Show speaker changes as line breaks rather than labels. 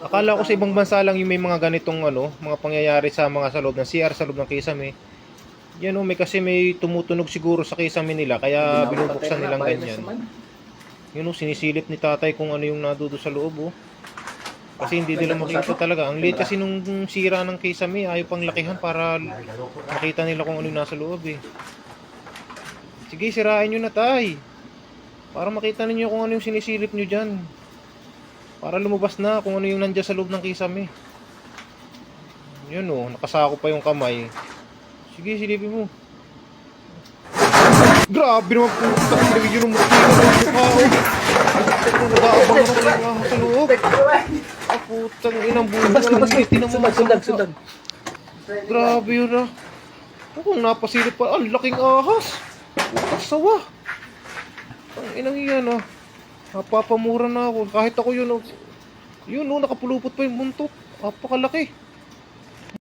Akala ko sa ibang bansa lang yung may mga ganitong ano, mga pangyayari sa mga sa loob ng CR, sa loob ng kisame. Yan oh, may kasi may tumutunog siguro sa kisame nila kaya binubuksan nilang ganyan. Yun oh, sinisilip ni tatay kung ano yung nadudo sa loob oh. Kasi hindi nila makita talaga. Ang liit kasi nung sira ng kisame, ayaw pang lakihan para makita nila kung ano yung nasa loob eh. Sige, sirain nyo na tay. Para makita ninyo kung ano yung sinisilip nyo dyan. Para lumabas na kung ano yung nandiyan sa loob ng kisame. Yun oh, nakasako pa yung kamay. Sige, silipin mo. Grabe naman po. Takot yun yung mukha oh. Nag-aabang ako yung ahas sa loob. Ah, putang inang buhay na lang ngiti ng mga sundag. Grabe yun ah. Kung napasilip pa, ang laking ahas. Putang sawa. Ang inang iyan ah. Napapamura na ako. Kahit ako yun oh. Yun oh, nakapulupot pa yung buntot. Napakalaki.